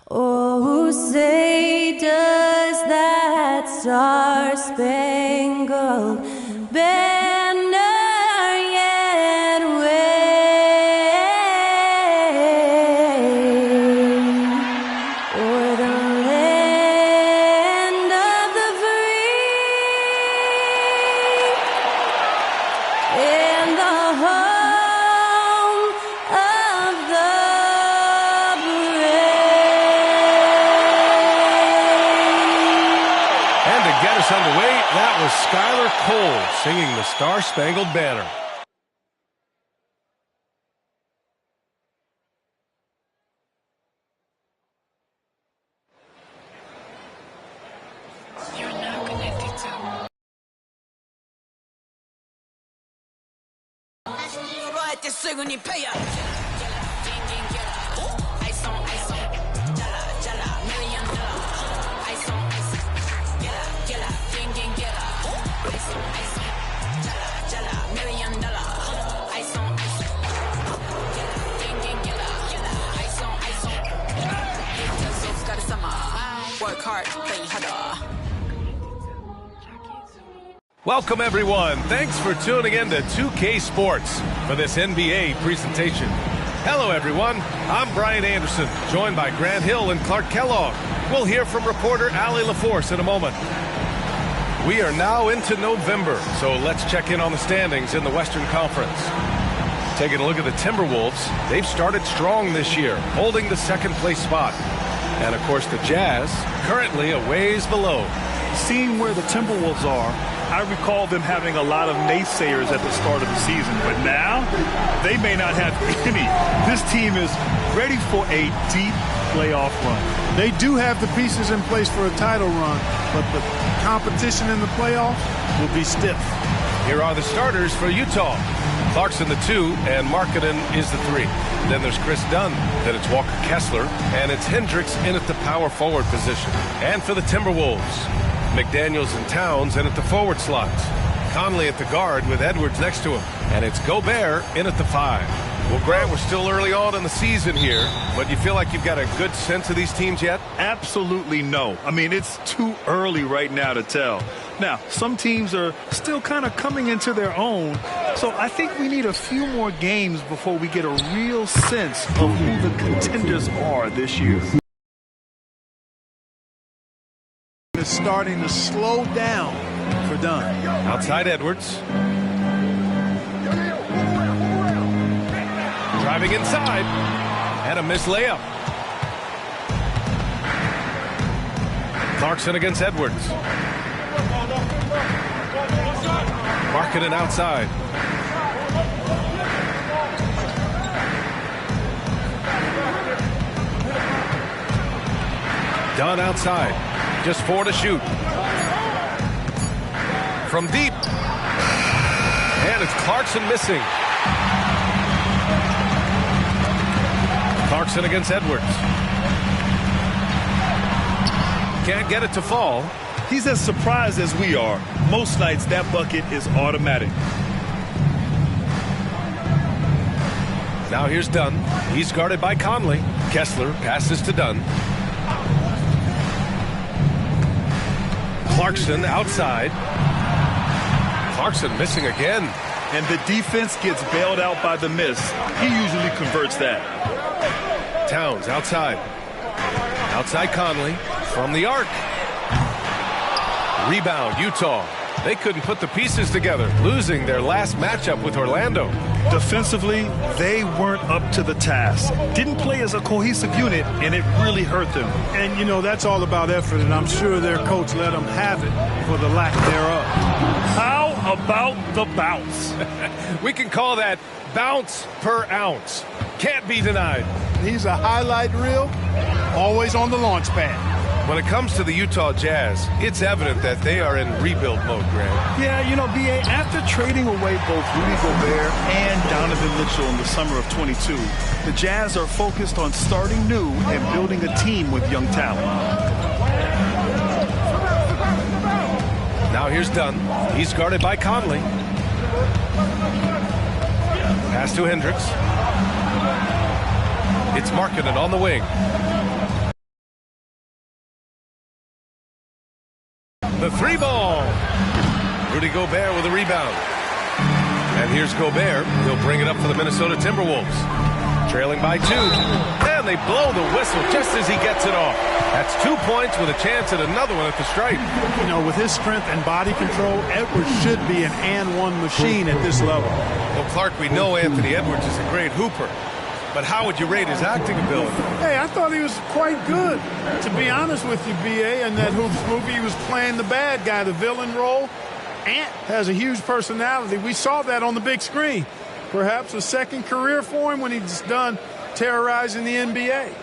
Oh, say does that star-spangled banner yet wave o'er the land of the free and the home of the get us underway, that was Skylar Cole singing the Star-Spangled Banner. You're now connected to work hard, play harder. Welcome, everyone. Thanks for tuning in to 2K Sports for this NBA presentation. Hello, everyone. I'm Brian Anderson, joined by Grant Hill and Clark Kellogg. We'll hear from reporter Allie LaForce in a moment. We are now into November, so let's check in on the standings in the Western Conference. Taking a look at the Timberwolves, they've started strong this year, holding the second-place spot. And, of course, the Jazz, currently a ways below. Seeing where the Timberwolves are, I recall them having a lot of naysayers at the start of the season. But now, they may not have any. This team is ready for a deep playoff run. They do have the pieces in place for a title run, but the competition in the playoffs will be stiff. Here are the starters for Utah. Clarkson the 2 and Markkanen is the 3. Then there's Chris Dunn. Then it's Walker Kessler. And it's Hendricks in at the power forward position. And for the Timberwolves, McDaniels and Towns in at the forward slots. Conley at the guard with Edwards next to him. And it's Gobert in at the 5. Well, Grant, we're still early on in the season here, but you feel like you've got a good sense of these teams yet? Absolutely no. I mean, it's too early right now to tell. Now, some teams are still kind of coming into their own, so I think we need a few more games before we get a real sense of who the contenders are this year. It's starting to slow down for Dunn. Outside Edwards. Driving inside. And a missed layup. Clarkson against Edwards. Markkanen outside. Dunn outside. Just 4 to shoot. From deep. And it's Clarkson missing. Clarkson against Edwards. Can't get it to fall. He's as surprised as we are. Most nights that bucket is automatic. Now here's Dunn. He's guarded by Conley. Kessler passes to Dunn. Clarkson outside. Clarkson missing again. And the defense gets bailed out by the miss. He usually converts that. Towns outside. Outside Conley from the arc. Rebound, Utah. They couldn't put the pieces together, losing their last matchup with Orlando. Defensively, they weren't up to the task. Didn't play as a cohesive unit, and it really hurt them. And, you know, that's all about effort, and I'm sure their coach let them have it for the lack thereof. How about the bounce? We can call that bounce per ounce. Can't be denied. He's a highlight reel, always on the launch pad. When it comes to the Utah Jazz, it's evident that they are in rebuild mode, Grant. Yeah, you know, B.A., after trading away both Rudy Gobert and Donovan Mitchell in the summer of 22, the Jazz are focused on starting new and building a team with young talent. Now here's Dunn. He's guarded by Conley. Pass to Hendricks. It's Markkanen on the wing. the three ball. Rudy Gobert with a rebound. And here's Gobert. He'll bring it up for the Minnesota Timberwolves. Trailing by 2. And they blow the whistle just as he gets it off. That's 2 points with a chance at another one at the stripe. You know, with his strength and body control, Edwards should be an and-one machine at this level. Well, Clark, we know Anthony Edwards is a great hooper. But how would you rate his acting ability? Hey, I thought he was quite good. To be honest with you, B.A., in that Hoops movie, he was playing the bad guy, the villain role. Ant has a huge personality. We saw that on the big screen. Perhaps a second career for him when he's done terrorizing the NBA.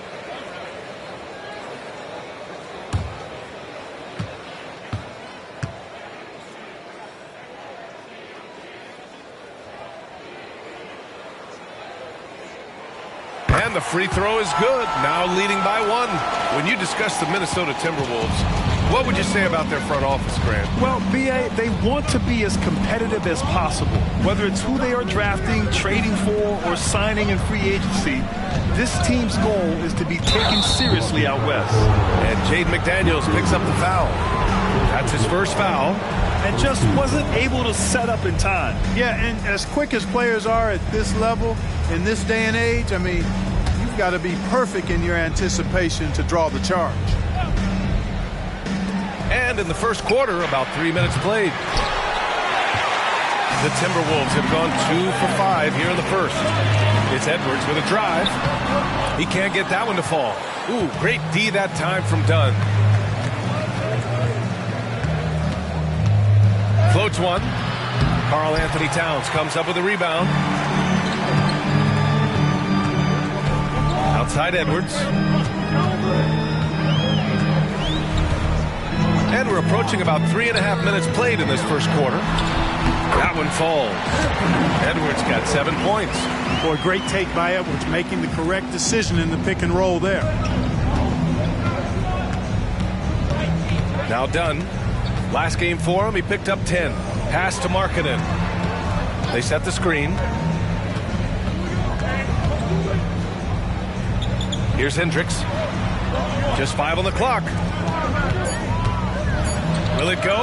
And the free throw is good. Now leading by 1. When you discuss the Minnesota Timberwolves, what would you say about their front office, Grant? Well, B.A., they want to be as competitive as possible. Whether it's who they are drafting, trading for, or signing in free agency, this team's goal is to be taken seriously out west. And Jaden McDaniels picks up the foul. That's his first foul. And just wasn't able to set up in time. Yeah, and as quick as players are at this level, in this day and age, I mean, you've got to be perfect in your anticipation to draw the charge. And in the first quarter, about 3 minutes played. The Timberwolves have gone 2 for 5 here in the first. It's Edwards with a drive. He can't get that one to fall. Ooh, great D that time from Dunn. Floats one. Karl Anthony Towns comes up with a rebound. Outside Edwards. And we're approaching about 3.5 minutes played in this first quarter. That one falls. Edwards got 7 points. Boy, great take by Edwards, making the correct decision in the pick and roll there. Now Dunn. Last game for him, he picked up 10. Pass to Markkanen. They set the screen. Here's Hendricks. Just 5 on the clock. Will it go?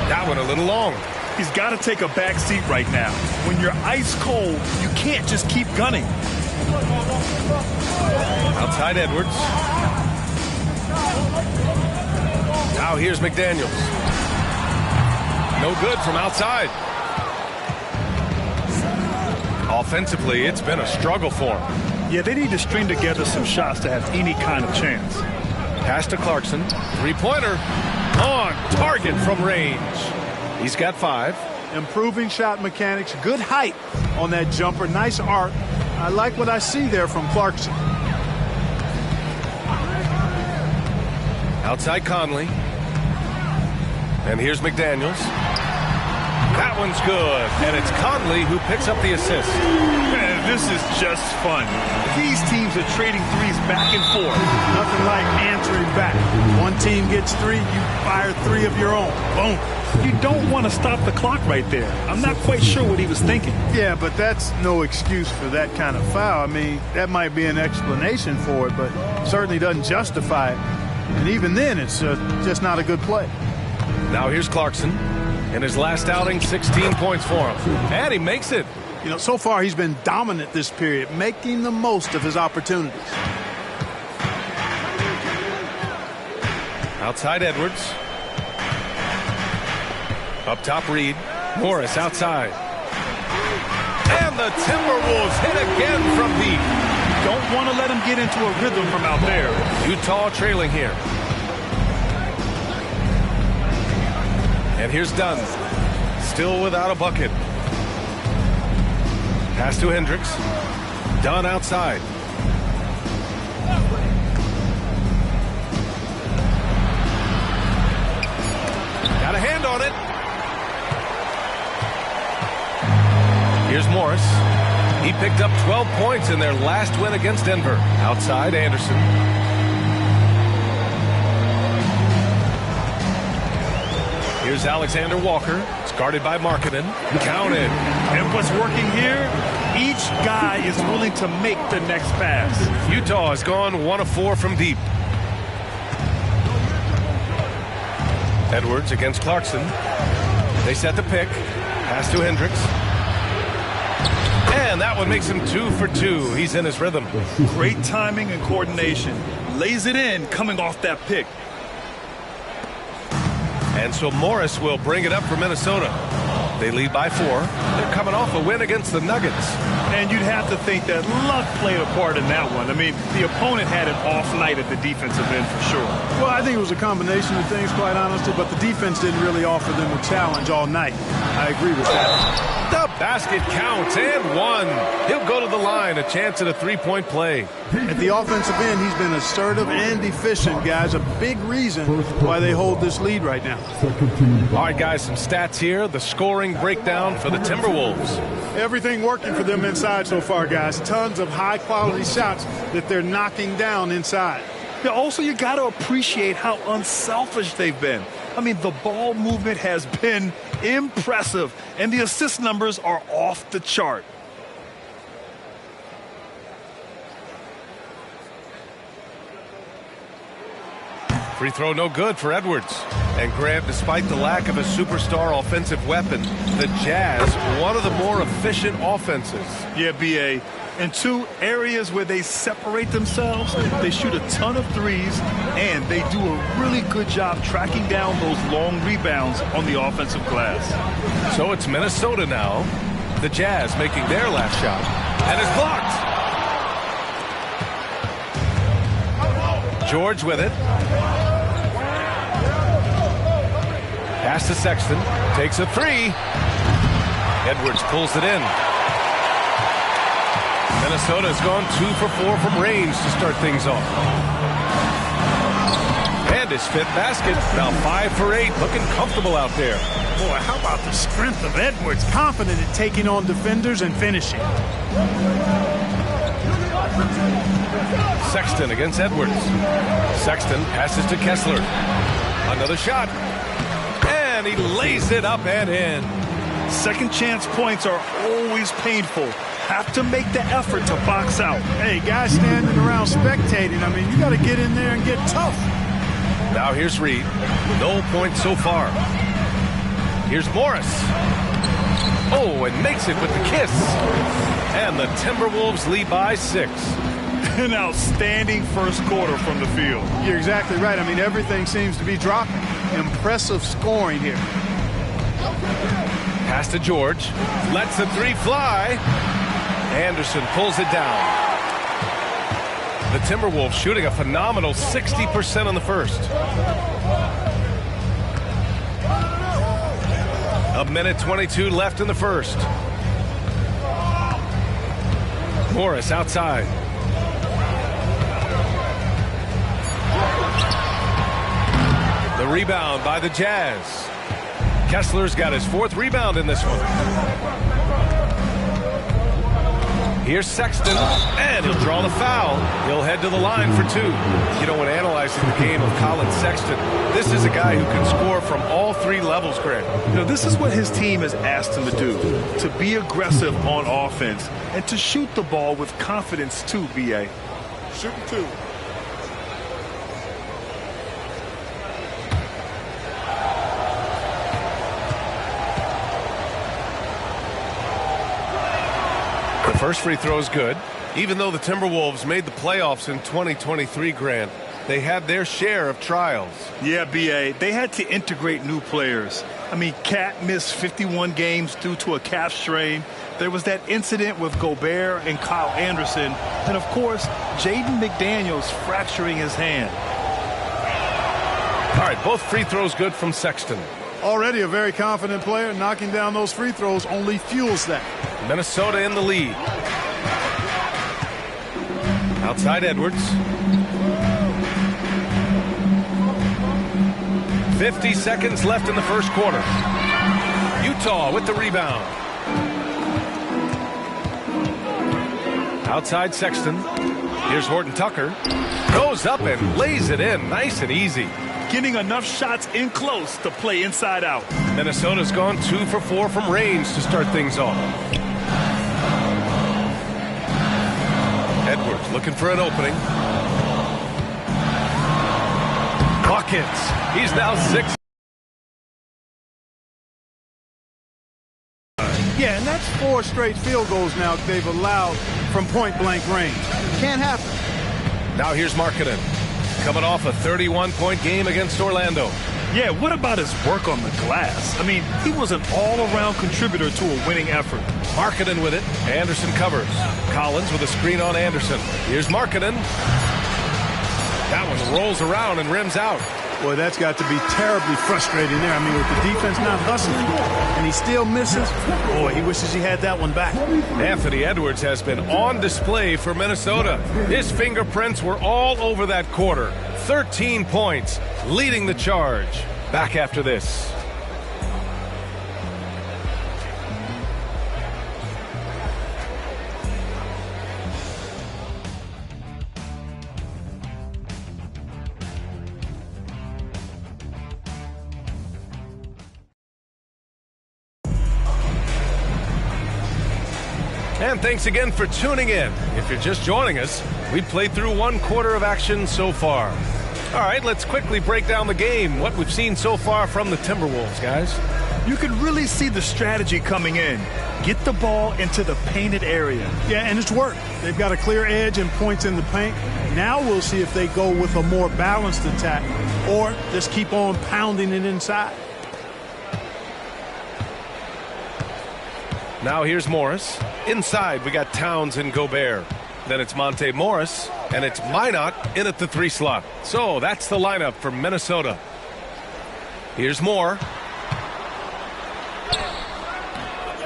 That one a little long. He's got to take a back seat right now. When you're ice cold, you can't just keep gunning. Outside Edwards. Now here's McDaniels. No good from outside. Offensively, it's been a struggle for him. Yeah, they need to string together some shots to have any kind of chance. Pass to Clarkson. Three-pointer. On target from range. He's got 5. Improving shot mechanics. Good height on that jumper. Nice arc. I like what I see there from Clarkson. Outside Conley. And here's McDaniels. That one's good. And it's Conley who picks up the assist. Man, this is just fun. These teams are trading threes back and forth. Nothing like answering back. One team gets 3, you fire 3 of your own. Boom. You don't want to stop the clock right there. I'm not quite sure what he was thinking. Yeah, but that's no excuse for that kind of foul. I mean, that might be an explanation for it, but certainly doesn't justify it. And even then, it's just not a good play. Now here's Clarkson. In his last outing, 16 points for him. And he makes it. You know, so far he's been dominant this period, making the most of his opportunities. Outside Edwards. Up top Reed. Morris outside. And the Timberwolves hit again from deep. Don't want to let him get into a rhythm from out there. Utah trailing here. And here's Dunn. Still without a bucket. Pass to Hendricks. Dunn outside. Got a hand on it. Here's Morris. He picked up 12 points in their last win against Denver. Outside Anderson. Here's Alexander Walker. It's guarded by Markkanen. Counted. And what's working here? Each guy is willing to make the next pass. Utah has gone 1 of 4 from deep. Edwards against Clarkson. They set the pick. Pass to Hendricks. And that one makes him 2 for 2. He's in his rhythm. Great timing and coordination. Lays it in coming off that pick. And so Morris will bring it up for Minnesota. They lead by 4. They're coming off a win against the Nuggets. And you'd have to think that luck played a part in that one. I mean, the opponent had an off night at the defensive end for sure. Well, I think it was a combination of things, quite honestly, but the defense didn't really offer them a challenge all night. I agree with that. The basket counts and 1. He'll go to the line, a chance at a three-point play. At the offensive end, he's been assertive and efficient, guys. A big reason why they hold this lead right now. All right, guys, some stats here. The scoring breakdown for the Timberwolves. Everything working for them inside so far, guys. Tons of high-quality shots that they're knocking down inside. Yeah, also, you got to appreciate how unselfish they've been. I mean, the ball movement has been impressive, and the assist numbers are off the chart. Free throw no good for Edwards. And Grant, despite the lack of a superstar offensive weapon, the Jazz, one of the more efficient offenses. Yeah, B.A. In 2 areas where they separate themselves, they shoot a ton of threes, and they do a really good job tracking down those long rebounds on the offensive glass. So it's Minnesota now. The Jazz making their last shot. And it's blocked. George with it. Pass to Sexton. Takes a 3. Edwards pulls it in. Minnesota's gone 2 for 4 from range to start things off. And his 5th basket. Now 5 for 8. Looking comfortable out there. Boy, how about the strength of Edwards? Confident in taking on defenders and finishing. Sexton against Edwards. Sexton passes to Kessler. Another shot. And he lays it up and in. Second chance points are always painful. Have to make the effort to box out. Hey, guys standing around spectating. I mean, you got to get in there and get tough. Now here's Reed. No points so far. Here's Morris. Oh, and makes it with the kiss. And the Timberwolves lead by 6. An outstanding first quarter from the field. You're exactly right. I mean, everything seems to be dropping. Impressive scoring here. Pass to George. Lets the 3 fly. Anderson pulls it down. The Timberwolves shooting a phenomenal 60% on the first. A minute 22 left in the first. Morris outside. The rebound by the Jazz. Kessler's got his 4th rebound in this one. Here's Sexton, and he'll draw the foul. He'll head to the line for 2. You know, when analyzing the game of Colin Sexton, this is a guy who can score from all 3 levels, Greg. You know, this is what his team has asked him to do, to be aggressive on offense and to shoot the ball with confidence too, B.A. Shooting 2. The first free throw is good. Even though the Timberwolves made the playoffs in 2023, Grant, they had their share of trials. Yeah, B.A., they had to integrate new players. I mean, Cat missed 51 games due to a calf strain. There was that incident with Gobert and Kyle Anderson. And, of course, Jaden McDaniels fracturing his hand. All right, both free throws good from Sexton. Already a very confident player. Knocking down those free throws only fuels that. Minnesota in the lead. Outside Edwards. 50 seconds left in the first quarter. Utah with the rebound. Outside Sexton. Here's Horton Tucker. Goes up and lays it in. Nice and easy. Getting enough shots in close to play inside out. Minnesota's gone 2 for 4 from range to start things off. Edwards looking for an opening. Buckets. He's now 6 4 straight field goals now they've allowed from point-blank range. Can't happen. Now here's Markkanen, coming off a 31-point game against Orlando. Yeah, what about his work on the glass? I mean, he was an all-around contributor to a winning effort. Markkanen with it. Anderson covers. Collins with a screen on Anderson. Here's Markkanen. That one rolls around and rims out. Boy, that's got to be terribly frustrating there. I mean, with the defense not hustling and he still misses, boy, he wishes he had that one back. Anthony Edwards has been on display for Minnesota. His fingerprints were all over that quarter. 13 points, leading the charge. Back after this. And thanks again for tuning in. If you're just joining us, we played through 1 quarter of action so far. All right, let's quickly break down the game, what we've seen so far from the Timberwolves, guys. You can really see the strategy coming in. Get the ball into the painted area. Yeah, and it's worked. They've got a clear edge and points in the paint. Now we'll see if they go with a more balanced attack or just keep on pounding it inside. Now here's Morris. Inside, we got Towns and Gobert. Then it's Monte Morris, and it's Minot in at the 3 slot. So that's the lineup for Minnesota. Here's Moore.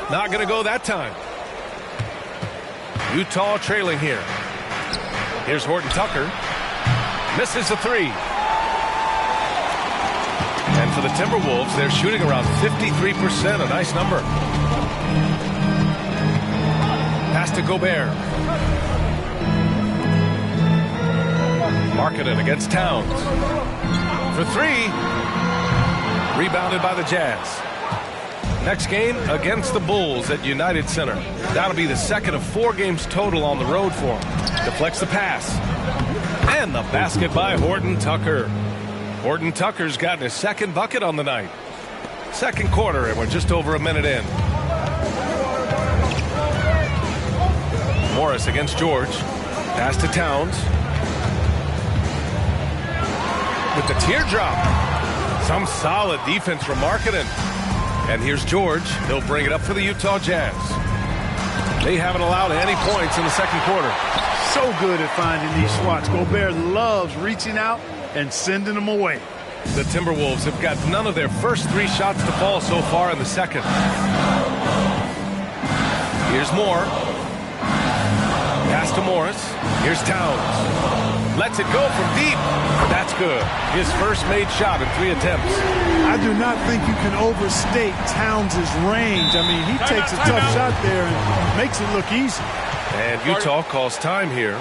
Not going to go that time. Utah trailing here. Here's Horton Tucker. Misses the 3. And for the Timberwolves, they're shooting around 53%, a nice number. Pass to Gobert. Markkanen against Towns. For 3. Rebounded by the Jazz. Next game against the Bulls at United Center. That'll be the second of 4 games total on the road for him. Deflects the pass. And the basket by Horton Tucker. Horton Tucker's gotten his 2nd bucket on the night. 2nd quarter, and we're just over a minute in. Morris against George. Pass to Towns. With the teardrop. Some solid defense from Markkanen. And here's George. He'll bring it up for the Utah Jazz. They haven't allowed any points in the 2nd quarter. So good at finding these swats. Gobert loves reaching out and sending them away. The Timberwolves have got none of their first 3 shots to fall so far in the 2nd. Here's Moore. Pass to Morris. Here's Towns. Lets it go from deep. That's good. His first made shot in 3 attempts. I do not think you can overstate Towns' range. I mean, he takes a tough shot there and makes it look easy. And Utah calls time here.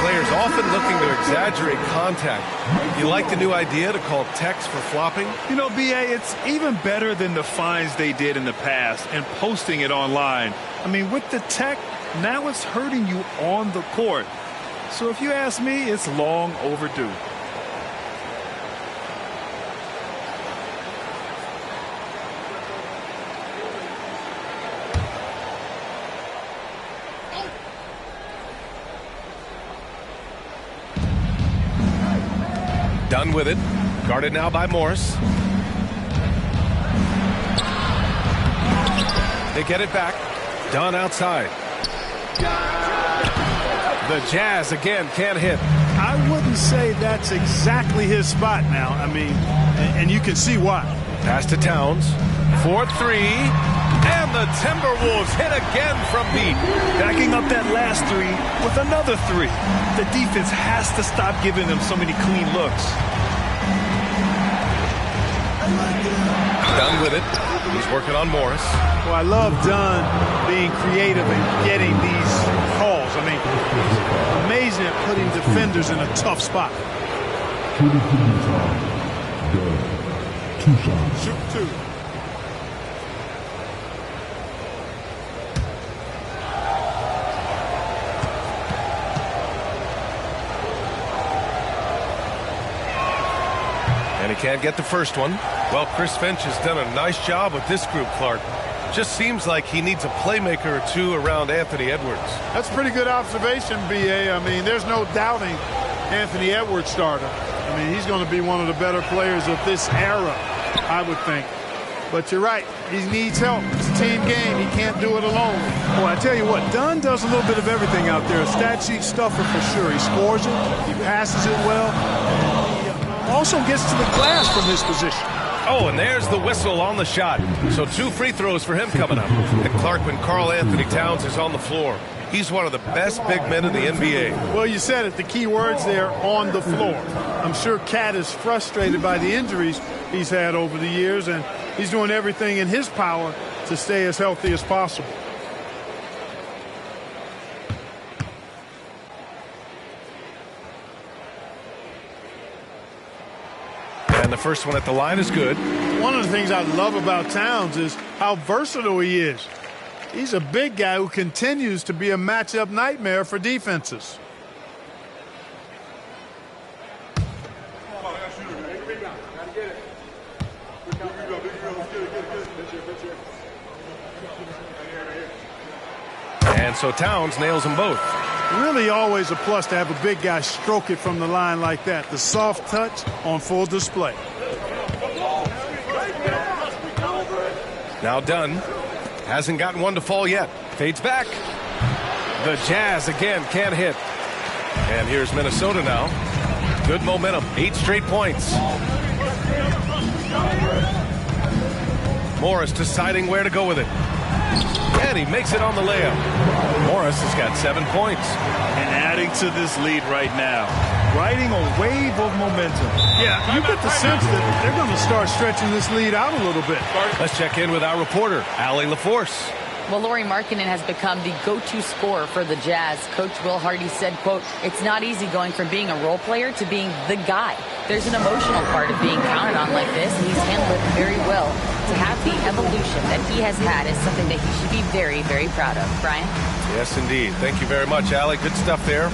Players often looking to exaggerate contact. You like the new idea to call techs for flopping? You know, B.A., it's even better than the fines they did in the past and posting it online. I mean, with the tech, now it's hurting you on the court. So if you ask me, it's long overdue. Done with it. Guarded now by Morris. They get it back. Dunn outside. The Jazz again can't hit. I wouldn't say that's exactly his spot now. I mean, and you can see why. Pass to Towns. 4-3. And the Timberwolves hit again from deep. Backing up that last three with another three. The defense has to stop giving them so many clean looks. Dunn with it. He's working on Morris. Well, I love Dunn being creative and getting these calls. I mean, he's amazing at putting defenders in a tough spot. Shoot two. And he can't get the first one. Well, Chris Finch has done a nice job with this group, Clark. Just seems like he needs a playmaker or two around Anthony Edwards. That's a pretty good observation, B.A. I mean, there's no doubting Anthony Edwards starter. I mean, he's going to be one of the better players of this era, I would think. But you're right. He needs help. It's a team game. He can't do it alone. Well, I tell you what, Dunn does a little bit of everything out there. A stat sheet stuffer for sure. He scores it. He passes it well. And he also gets to the glass from his position. Oh, and there's the whistle on the shot. So 2 free throws for him coming up. And Clark, when Karl Anthony Towns is on the floor, he's one of the best big men in the NBA. Well, you said it. The key words there, on the floor. I'm sure Cat is frustrated by the injuries he's had over the years, and he's doing everything in his power to stay as healthy as possible. And the first one at the line is good. One of the things I love about Towns is how versatile he is. He's a big guy who continues to be a matchup nightmare for defenses. And so Towns nails them both. Really always a plus to have a big guy stroke it from the line like that. The soft touch on full display. Now Dunn hasn't gotten one to fall yet. Fades back. The Jazz again can't hit. And here's Minnesota now. Good momentum. 8 straight points. Morris deciding where to go with it. And he makes it on the layup. Morris has got 7 points. And adding to this lead right now. Riding a wave of momentum. Yeah, you get the sense that they're going to start stretching this lead out a little bit. Let's check in with our reporter, Allie LaForce. Well, Lauri Markkanen has become the go-to scorer for the Jazz. Coach Will Hardy said, quote, "It's not easy going from being a role player to being the guy. There's an emotional part of being counted on like this, and he's handled it very well. To have the evolution that he has had is something that he should be very, very proud of." Brian? Yes, indeed. Thank you very much, Allie. Good stuff there.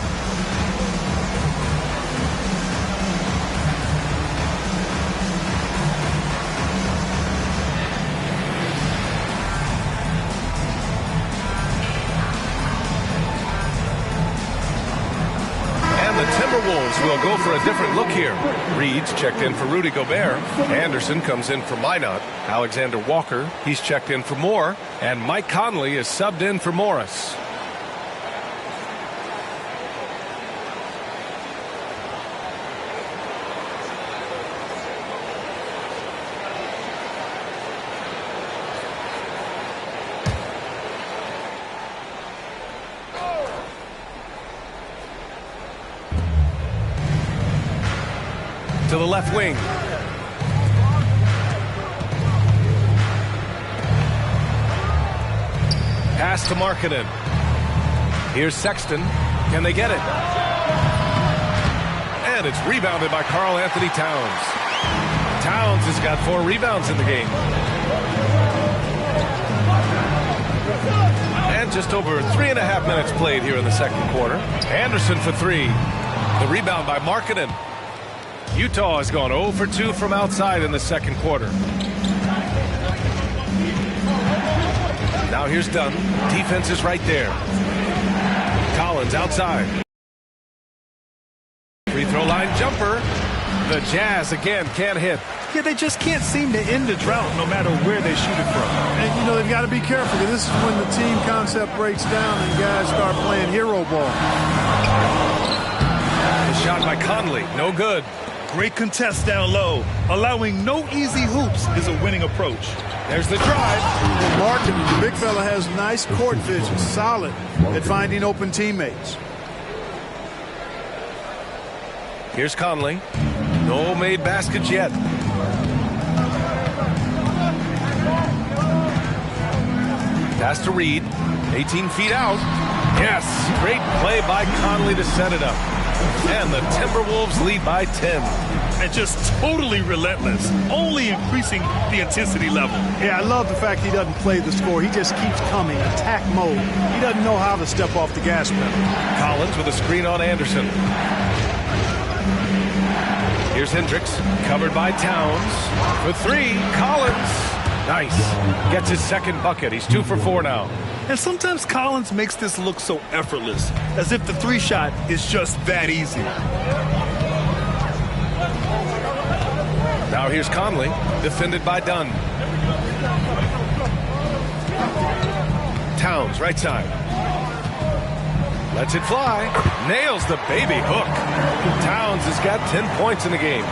The Timberwolves will go for a different look here. Reed's checked in for Rudy Gobert. Anderson comes in for Minot. Alexander Walker, he's checked in for Moore. And Mike Conley is subbed in for Morris. To the left wing. Pass to Markkanen. Here's Sexton. Can they get it? And it's rebounded by Karl Anthony Towns. Towns has got 4 rebounds in the game. And just over 3.5 minutes played here in the second quarter. Anderson for 3. The rebound by Markkanen. Utah has gone 0 for 2 from outside in the second quarter. Now here's Dunn. Defense is right there. Collins outside. Free throw line jumper. The Jazz again can't hit. Yeah, they just can't seem to end the drought no matter where they shoot it from. And, they've got to be careful. This is when the team concept breaks down and guys start playing hero ball. The shot by Conley, no good. Great contest down low. Allowing no easy hoops is a winning approach. There's the drive. Martin, the big fella, has nice court vision, solid at finding open teammates. Here's Conley. No made baskets yet. Pass to Reed. 18 feet out. Yes, great play by Conley to set it up. And the Timberwolves lead by 10. And just totally relentless, only increasing the intensity level. Yeah, I love the fact he doesn't play the score. He just keeps coming, attack mode. He doesn't know how to step off the gas pedal. Collins with a screen on Anderson. Here's Hendricks, covered by Towns. For three, Collins. Nice. Gets his second bucket. He's 2 for 4 now. And sometimes Collins makes this look so effortless, as if the three shot is just that easy. Now here's Conley, defended by Dunn. Towns, right side. Lets it fly. Nails the baby hook. Towns has got 10 points in the game.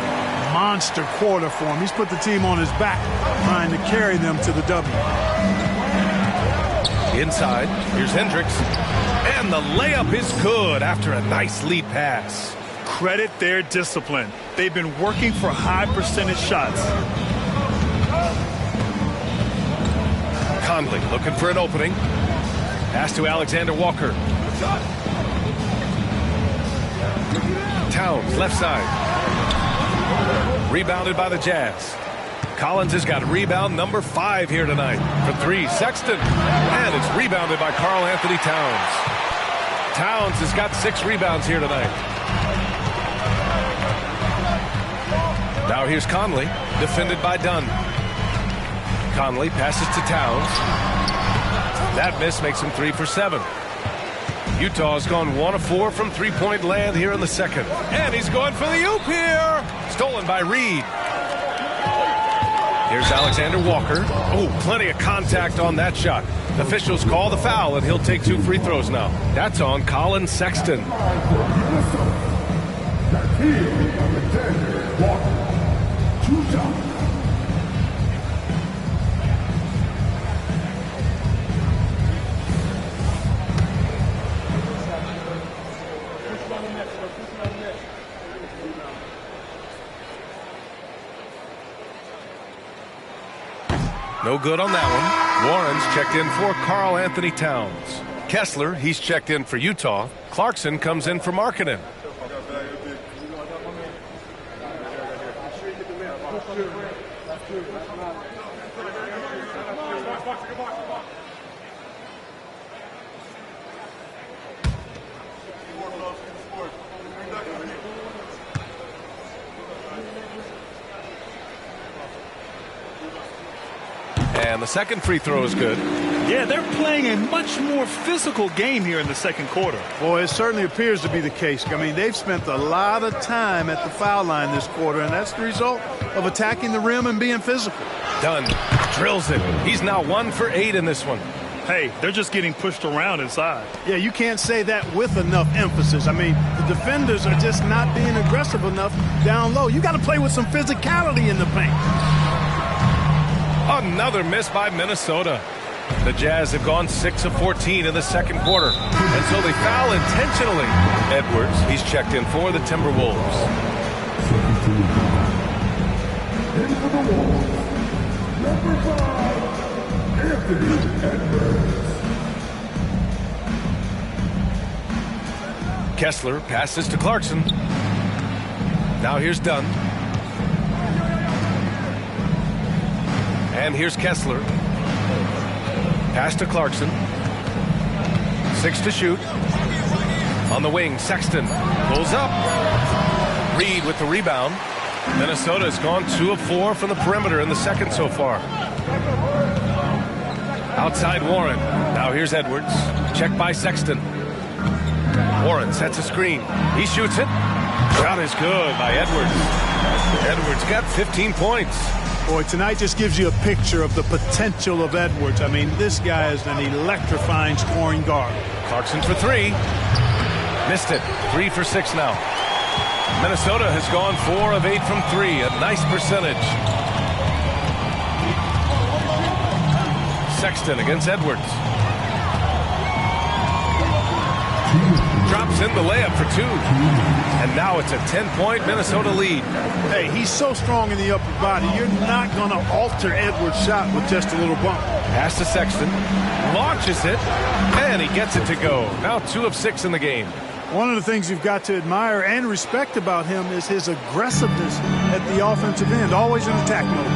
Monster quarter for him. He's put the team on his back, trying to carry them to the W. Inside, here's Hendricks. And the layup is good after a nice lead pass. Credit their discipline. They've been working for high percentage shots. Conley looking for an opening. Pass to Alexander Walker. Towns, left side. Rebounded by the Jazz. Collins has got rebound number 5 here tonight. For 3, Sexton. And it's rebounded by Karl Anthony Towns. Towns has got 6 rebounds here tonight. Now here's Conley, defended by Dunn. Conley passes to Towns. That miss makes him 3 for 7. Utah's gone 1 of 4 from three-point land here in the second. And he's going for the oop here. Stolen by Reed. Here's Alexander Walker. Oh, plenty of contact on that shot. Officials call the foul, and he'll take 2 free throws now. That's on Colin Sexton. No good on that one. Warren's checked in for Karl Anthony Towns. Kessler, he's checked in for Utah. Clarkson comes in for Markkanen. And the second free throw is good. Yeah, they're playing a much more physical game here in the second quarter. Boy, it certainly appears to be the case. I mean, they've spent a lot of time at the foul line this quarter, and that's the result of attacking the rim and being physical. Dunn drills it. He's now 1 for 8 in this one. Hey, they're just getting pushed around inside. Yeah, you can't say that with enough emphasis. I mean, the defenders are just not being aggressive enough down low. You got to play with some physicality in the paint. Another miss by Minnesota. The Jazz have gone 6 of 14 in the second quarter. And so they foul intentionally. Edwards, he's checked in for the Timberwolves. Kessler passes to Clarkson. Now here's Dunn. And here's Kessler. Pass to Clarkson. 6 to shoot. On the wing, Sexton pulls up. Reed with the rebound. Minnesota has gone 2 of 4 from the perimeter in the second so far. Outside Warren. Now here's Edwards. Checked by Sexton. Warren sets a screen. He shoots it. Shot is good by Edwards. Edwards got 15 points. Boy, tonight just gives you a picture of the potential of Edwards. I mean, this guy is an electrifying scoring guard. Clarkson for three. Missed it. 3 for 6 now. Minnesota has gone 4 of 8 from 3. A nice percentage. Sexton against Edwards. Drops in the layup for 2. And now it's a 10-point Minnesota lead. Hey, he's so strong in the upper body. You're not going to alter Edwards' shot with just a little bump. Pass to Sexton. Launches it. And he gets it to go. Now 2 of 6 in the game. One of the things you've got to admire and respect about him is his aggressiveness at the offensive end. Always in attack mode.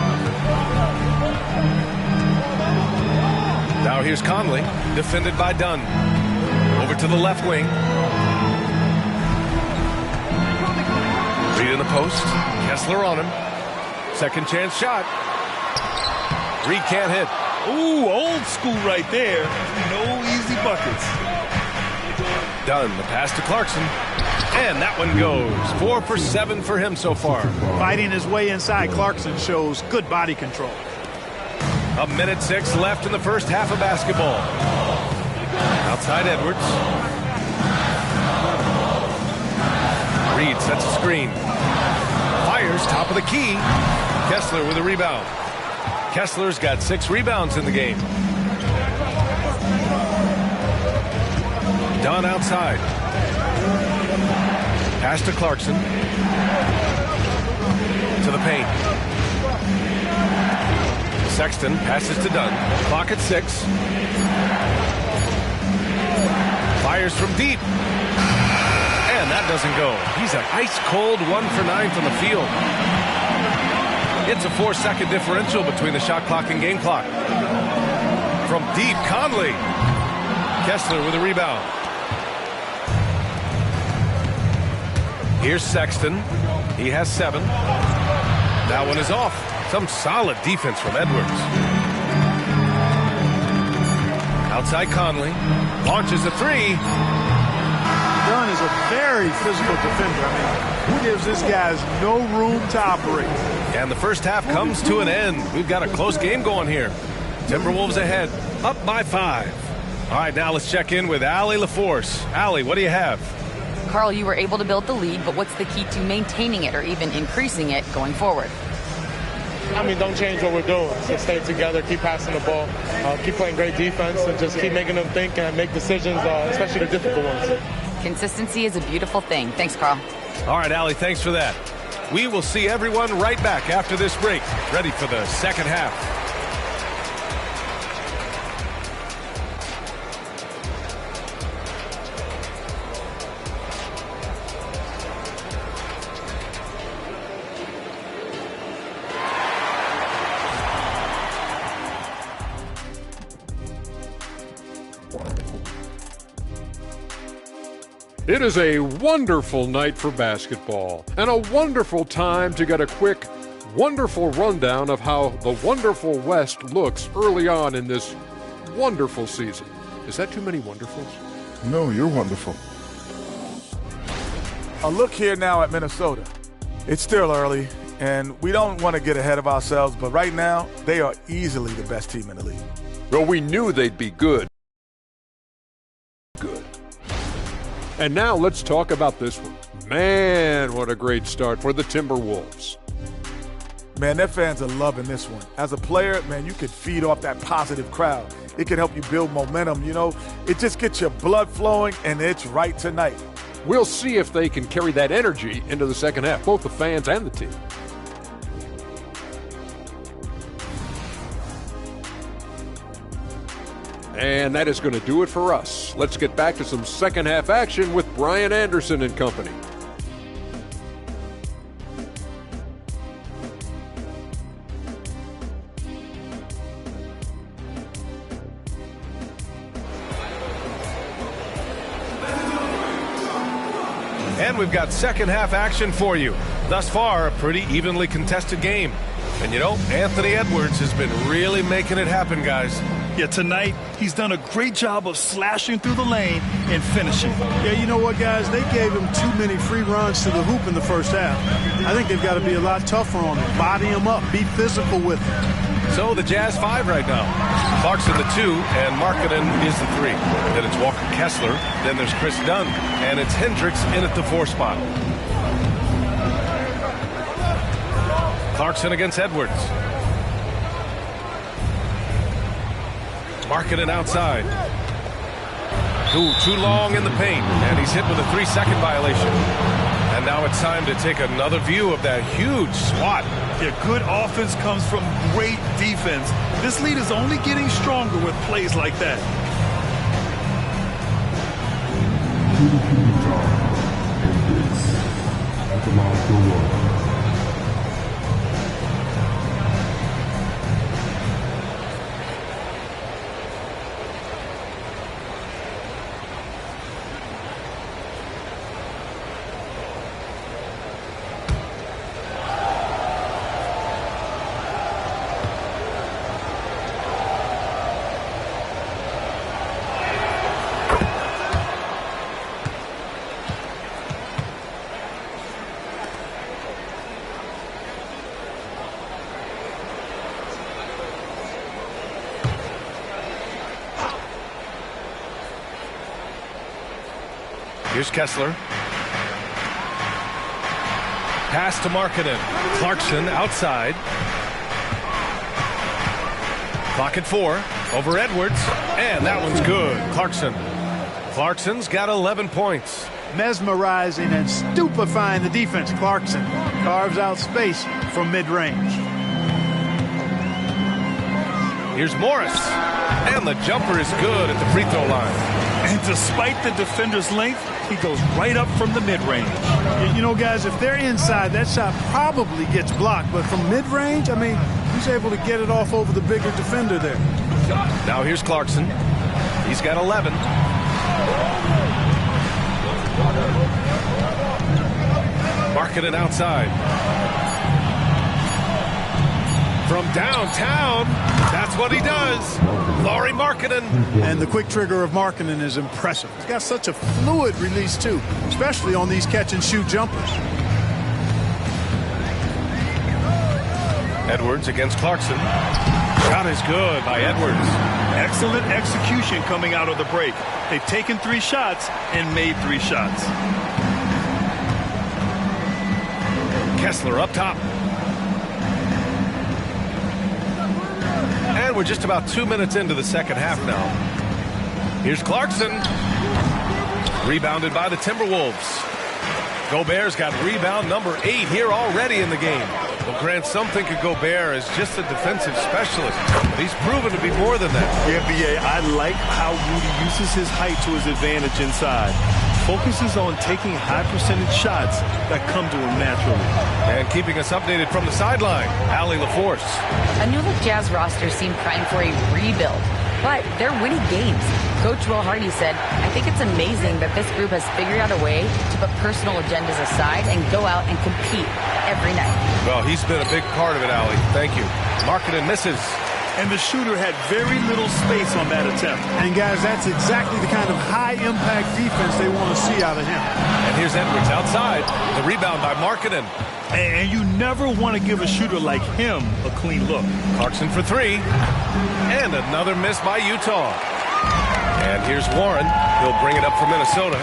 Now here's Conley. Defended by Dunn. Over to the left wing. Reed in the post. Kessler on him. Second chance shot. Reed can't hit. Ooh, old school right there. No easy buckets. Dunn, the pass to Clarkson. And that one goes. 4 for 7 for him so far. Fighting his way inside, Clarkson shows good body control. 1:06 left in the first half of basketball. Outside Edwards. Reed sets a screen. Fires top of the key. Kessler with a rebound. Kessler's got 6 rebounds in the game. Dunn outside. Pass to Clarkson. To the paint. Sexton passes to Dunn. Clock at 6. Fires from deep. And that doesn't go. He's an ice-cold 1 for 9 from the field. It's a 4-second differential between the shot clock and game clock. From deep, Conley. Kessler with a rebound. Here's Sexton. He has 7. That one is off. Some solid defense from Edwards. Outside Conley. Launches a 3. Dunn is a very physical defender. I mean, he gives this guys no room to operate. And the first half comes to an end. We've got a close game going here. Timberwolves ahead, up by 5. All right, now let's check in with Allie LaForce. Allie, what do you have? Carl, you were able to build the lead, but what's the key to maintaining it or even increasing it going forward? I mean, don't change what we're doing. So stay together, keep passing the ball, keep playing great defense, and just keep making them think and make decisions, especially the difficult ones. Consistency is a beautiful thing. Thanks, Carl. All right, Allie, thanks for that. We will see everyone right back after this break, ready for the second half. It is a wonderful night for basketball and a wonderful time to get a quick, wonderful rundown of how the wonderful West looks early on in this wonderful season. Is that too many wonderfuls? No, you're wonderful. A look here now at Minnesota. It's still early, and we don't want to get ahead of ourselves, but right now, they are easily the best team in the league. Well, we knew they'd be good. And now let's talk about this one. Man, what a great start for the Timberwolves. Man, their fans are loving this one. As a player, man, you could feed off that positive crowd. It can help you build momentum, you know. It just gets your blood flowing, and it's right tonight. We'll see if they can carry that energy into the second half, both the fans and the team. And that is going to do it for us. Let's get back to some second half action with Brian Anderson and company. And we've got second half action for you. Thus far, a pretty evenly contested game. And you know, Anthony Edwards has been really making it happen, guys. Yeah, tonight he's done a great job of slashing through the lane and finishing. Yeah, you know what, guys? They gave him too many free runs to the hoop in the first half. I think they've got to be a lot tougher on him. Body him up. Be physical with him. So the Jazz 5 right now. Clarkson the 2, and Markkanen is the 3. Then it's Walker Kessler. Then there's Chris Dunn. And it's Hendricks in at the 4 spot. Clarkson against Edwards. Markkanen outside. Too long in the paint. And he's hit with a 3-second violation. And now it's time to take another view of that huge swat. Yeah, good offense comes from great defense. This lead is only getting stronger with plays like that. Here's Kessler. Pass to Markkanen. Clarkson outside. Clock at 4. Over Edwards. And that one's good. Clarkson's got 11 points. Mesmerizing and stupefying the defense. Clarkson carves out space from mid-range. Here's Morris. And the jumper is good at the free throw line. And despite the defender's length, he goes right up from the mid-range. You know, guys, if they're inside, that shot probably gets blocked. But from mid-range, I mean, he's able to get it off over the bigger defender there. Now here's Clarkson. He's got 11. Markkanen outside. From downtown, that's what he does. Lauri Markkanen. And the quick trigger of Markkanen is impressive. He's got such a fluid release, too, especially on these catch-and-shoot jumpers. Edwards against Clarkson. Shot is good by Edwards. Excellent execution coming out of the break. They've taken 3 shots and made 3 shots. Kessler up top. And we're just about 2 minutes into the second half now. Here's Clarkson. Rebounded by the Timberwolves. Gobert's got rebound number 8 here already in the game. Well, Grant, some think of Gobert as just a defensive specialist, but he's proven to be more than that. Yeah, B.A., I like how Rudy uses his height to his advantage inside. Focuses on taking high-percentage shots that come to him naturally. And keeping us updated from the sideline, Allie LaForce. A new-look Jazz roster seemed primed for a rebuild, but they're winning games. Coach Will Hardy said, I think it's amazing that this group has figured out a way to put personal agendas aside and go out and compete every night. Well, he's been a big part of it, Allie. Thank you. Markkanen misses. And the shooter had very little space on that attempt. And, guys, that's exactly the kind of high-impact defense they want to see out of him. And here's Edwards outside. The rebound by Markkanen. And you never want to give a shooter like him a clean look. Clarkson for 3. And another miss by Utah. And here's Warren. He'll bring it up for Minnesota.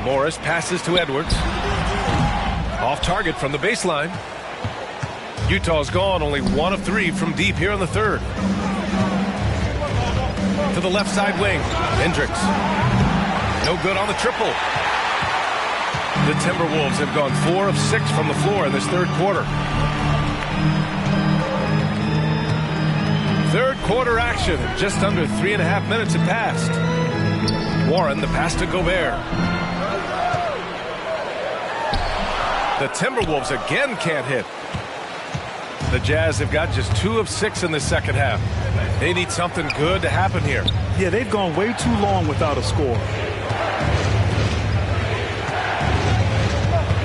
Morris passes to Edwards. Off target from the baseline. Utah's gone only 1 of 3 from deep here in the third. To the left side wing. Hendricks. No good on the triple. The Timberwolves have gone 4 of 6 from the floor in this third quarter. Third quarter action. Just under 3.5 minutes have passed. Warren, the pass to Gobert. The Timberwolves again can't hit. The Jazz have got just 2 of 6 in the second half. They need something good to happen here. Yeah, they've gone way too long without a score.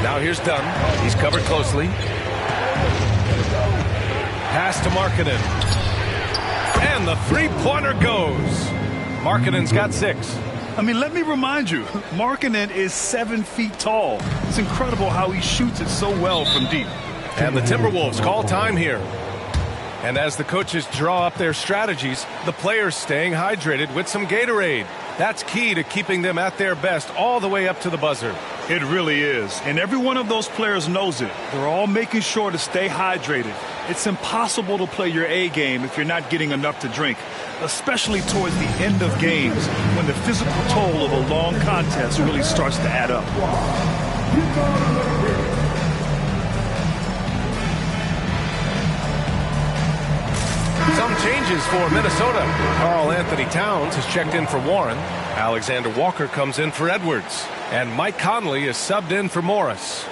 Now here's Dunn. He's covered closely. Pass to Markkanen. And the three-pointer goes. Markkanen's got 6. I mean, let me remind you, Markkanen is 7 feet tall. It's incredible how he shoots it so well from deep. And the Timberwolves call time here. And as the coaches draw up their strategies, the players staying hydrated with some Gatorade. That's key to keeping them at their best all the way up to the buzzer. It really is. And every one of those players knows it. They're all making sure to stay hydrated. It's impossible to play your A game if you're not getting enough to drink, especially towards the end of games when the physical toll of a long contest really starts to add up. Some changes for Minnesota. Karl Anthony Towns has checked in for Warren. Alexander Walker comes in for Edwards. And Mike Conley is subbed in for Morris.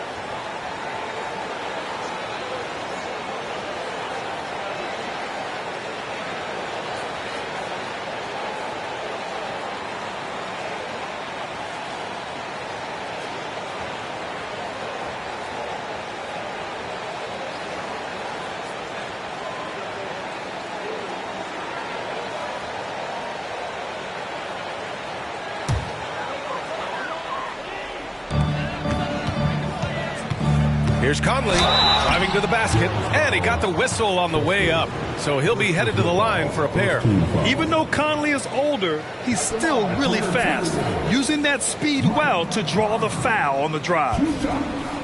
Here's Conley driving to the basket, and he got the whistle on the way up. So he'll be headed to the line for a pair. Even though Conley is older, he's still really fast, using that speed well to draw the foul on the drive.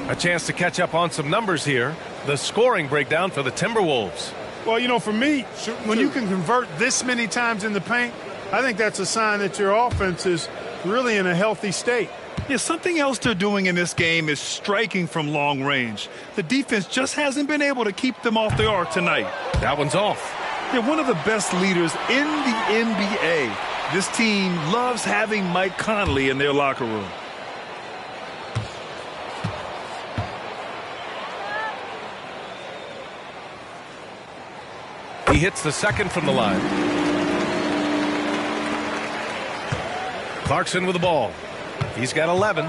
A chance to catch up on some numbers here. The scoring breakdown for the Timberwolves. Well, you know, for me, when you can convert this many times in the paint, I think that's a sign that your offense is really in a healthy state. Yeah, something else they're doing in this game is striking from long range. The defense just hasn't been able to keep them off the arc tonight. That one's off. They're one of the best leaders in the NBA. This team loves having Mike Conley in their locker room. He hits the second from the line. Clarkson with the ball. He's got 11.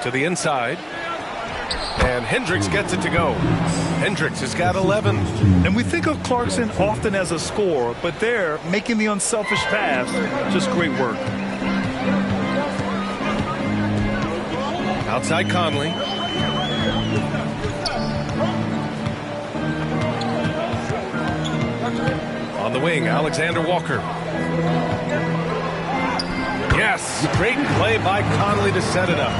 To the inside. And Hendricks gets it to go. Hendricks has got 11. And we think of Clarkson often as a scorer, but there, making the unselfish pass, just great work. Outside Conley. On the wing, Alexander Walker. Yes, great play by Conley to set it up.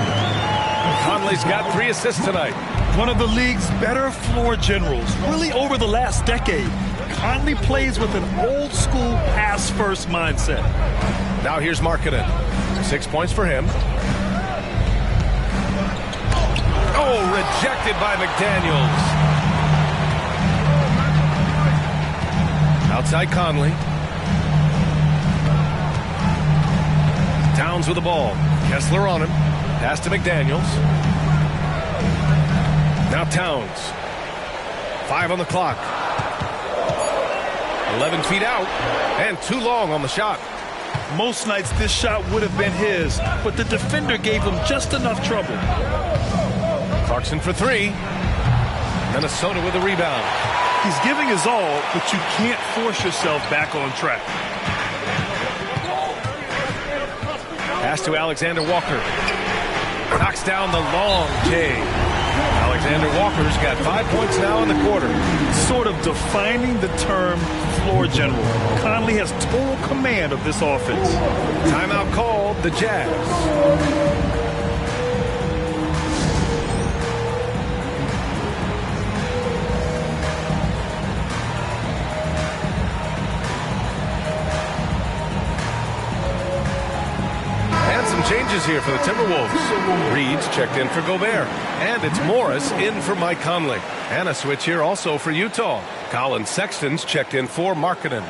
Conley's got 3 assists tonight. One of the league's better floor generals, really over the last decade. Conley plays with an old-school pass-first mindset. Now here's Markkanen. 6 points for him. Oh, rejected by McDaniels. Outside Conley. Towns with the ball. Kessler on him. Pass to McDaniels. Now Towns. 5 on the clock. 11 feet out. And too long on the shot. Most nights this shot would have been his, but the defender gave him just enough trouble. Clarkson for 3. Minnesota with a rebound. He's giving his all, but you can't force yourself back on track. Pass to Alexander Walker. Knocks down the long J. Alexander Walker's got 5 points now in the quarter. Sort of defining the term floor general. Conley has total command of this offense. Timeout called, the Jazz. Changes here for the Timberwolves. Reed's checked in for Gobert. And it's Morris in for Mike Conley. And a switch here also for Utah. Colin Sexton's checked in for Markkanen.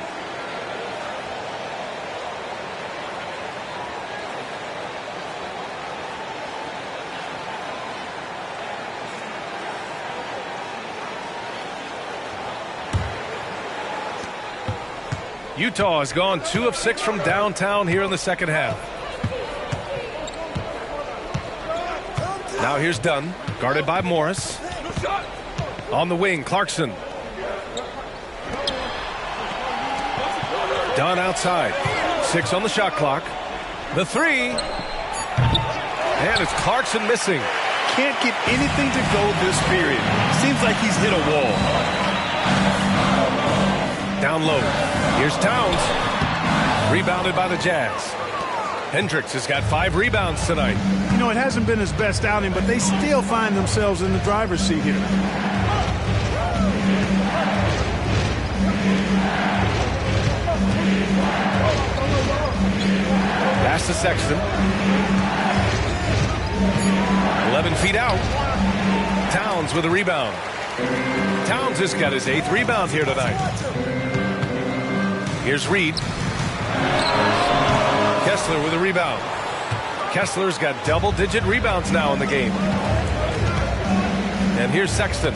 Utah has gone 2 of 6 from downtown here in the second half. Now here's Dunn, guarded by Morris. On the wing, Clarkson. Dunn outside. 6 on the shot clock. The three. And it's Clarkson missing. Can't get anything to go this period. Seems like he's hit a wall. Down low. Here's Towns. Rebounded by the Jazz. Hendricks has got 5 rebounds tonight. You know, it hasn't been his best outing, but they still find themselves in the driver's seat here. Pass to Sexton. 11 feet out. Towns with a rebound. Towns has got his 8th rebound here tonight. Here's Reed. Kessler with a rebound. Kessler's got double-digit rebounds now in the game. And here's Sexton.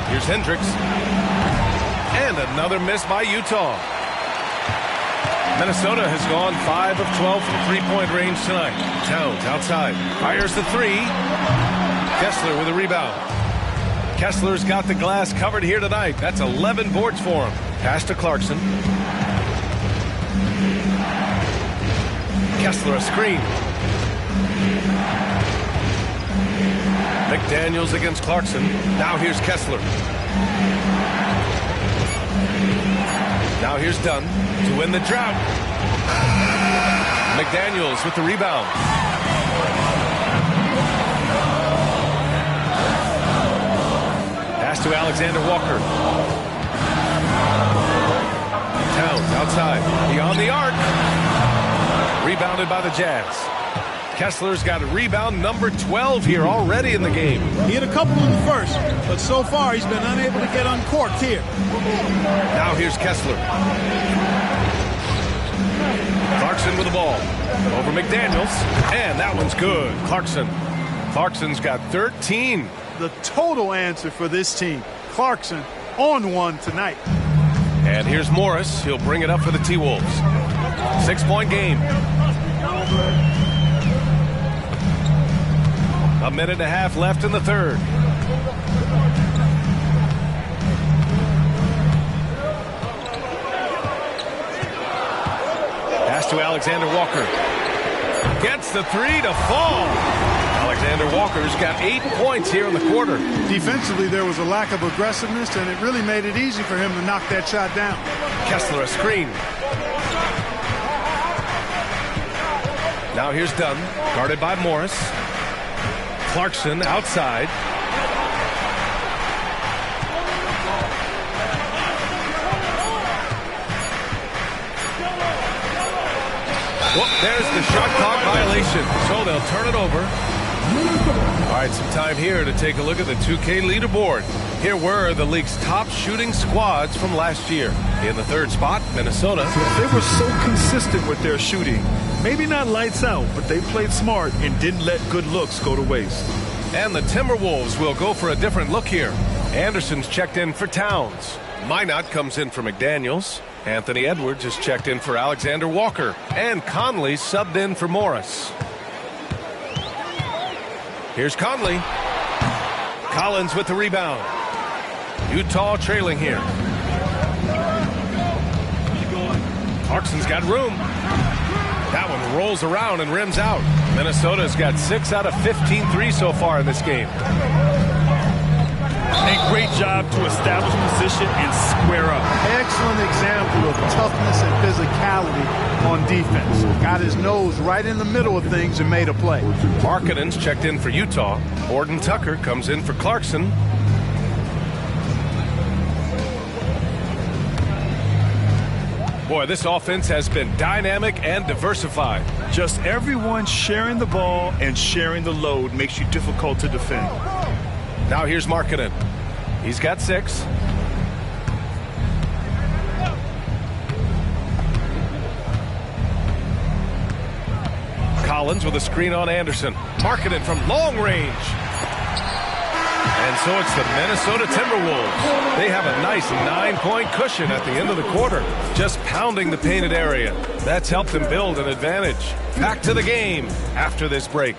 Here's Hendricks. And another miss by Utah. Minnesota has gone 5 of 12 from three-point range tonight. Towns outside. Fires the three. Kessler with a rebound. Kessler's got the glass covered here tonight. That's 11 boards for him. Pass to Clarkson. Kessler a screen. McDaniels against Clarkson. Now here's Kessler. Now here's Dunn to win the drought. McDaniels with the rebound. Pass to Alexander Walker. Towns outside. Beyond the arc. Rebounded by the Jazz. Kessler's got a rebound number 12 here already in the game. He had a couple in the first, but so far he's been unable to get uncorked here. Now here's Kessler. Clarkson with the ball. Over McDaniels. And that one's good. Clarkson's got 13. The total answer for this team. Clarkson on one tonight. And here's Morris. He'll bring it up for the T-Wolves. 6-point game. A minute and a half left in the third. Pass to Alexander Walker. Gets the three to fall. Alexander Walker's got 8 points here in the quarter. Defensively, there was a lack of aggressiveness, and it really made it easy for him to knock that shot down. Kessler a screen. Now here's Dunn, guarded by Morris. Clarkson outside. Well, there's the shot clock violation, so they'll turn it over. All right, some time here to take a look at the 2K leaderboard. Here were the league's top shooting squads from last year. In the third spot, Minnesota. They were so consistent with their shooting. Maybe not lights out, but they played smart and didn't let good looks go to waste. And the Timberwolves will go for a different look here. Anderson's checked in for Towns. Minot comes in for McDaniels. Anthony Edwards is checked in for Alexander Walker. And Conley subbed in for Morris. Here's Conley. Collins with the rebound. Utah trailing here. Clarkson's got room. That one rolls around and rims out. Minnesota's got 6 out of 15 threes so far in this game. A great job to establish position and square up. Excellent example of toughness and physicality on defense. Got his nose right in the middle of things and made a play. Markkanen's checked in for Utah. Horton Tucker comes in for Clarkson. Boy, this offense has been dynamic and diversified. Just everyone sharing the ball and sharing the load makes you difficult to defend. Now here's Markkanen. He's got 6. Collins with a screen on Anderson. Markkanen from long range. And so it's the Minnesota Timberwolves. They have a nice 9-point cushion at the end of the quarter, just pounding the painted area. That's helped them build an advantage. Back to the game after this break.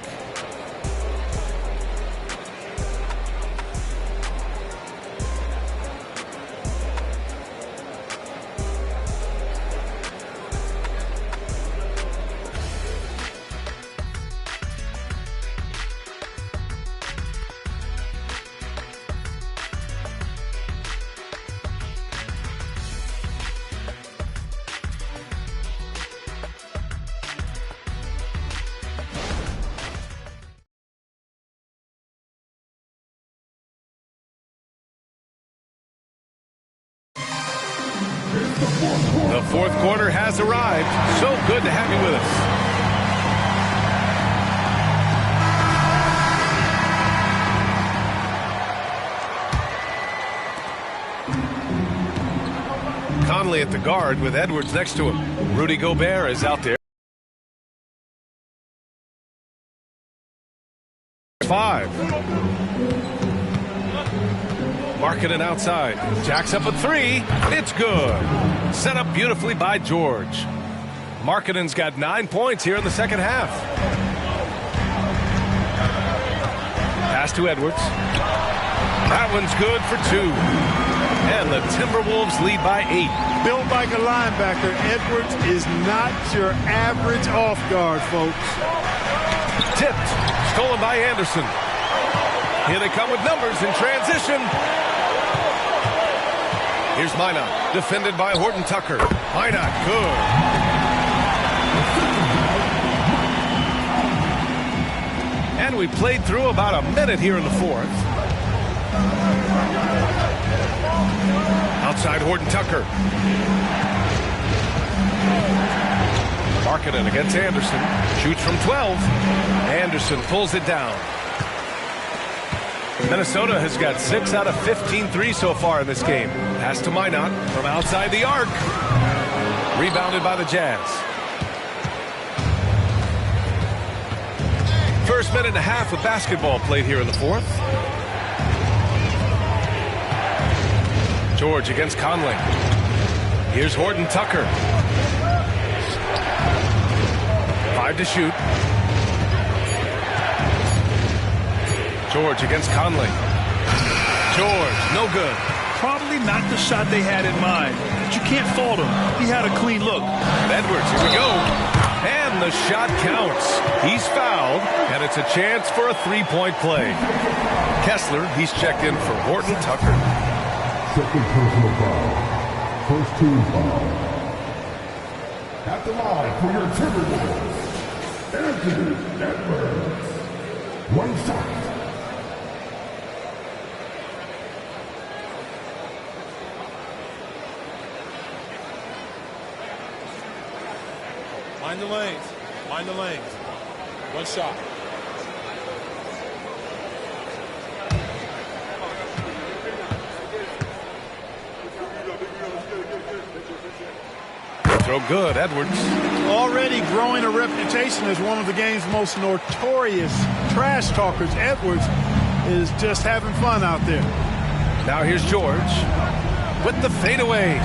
fourth quarter has arrived. So good to have you with us. Conley at the guard with Edwards next to him. Rudy Gobert is out there. 5. Markkanen outside. Jacks up a 3. It's good. Set up beautifully by George. Markkanen's got 9 points here in the second half. Pass to Edwards. That one's good for 2. And the Timberwolves lead by 8. Built like a linebacker, Edwards is not your average off guard, folks. Tipped. Stolen by Anderson. Here they come with numbers in transition. Here's Minot, defended by Horton Tucker. Minot, good. And we played through about a minute here in the fourth. Outside Horton Tucker. Markkanen against Anderson. Shoots from 12. Anderson pulls it down. Minnesota has got 6 out of 15 threes so far in this game. Pass to Minot from outside the arc. Rebounded by the Jazz. First minute and a half of basketball played here in the fourth. George against Conley. Here's Horton Tucker. 5 to shoot. George against Conley. George, no good. Probably not the shot they had in mind, but you can't fault him. He had a clean look. Edwards, here we go. And the shot counts. He's fouled, and it's a chance for a three-point play. Kessler, he's checked in for Horton Tucker. Second personal foul. First team foul. At the line for your Timberwolves, Anthony Edwards. One shot. Mind the lanes. Mind the lanes. One shot. Throw good, Edwards. Already growing a reputation as one of the game's most notorious trash talkers, Edwards is just having fun out there. Now here's George with the fadeaway.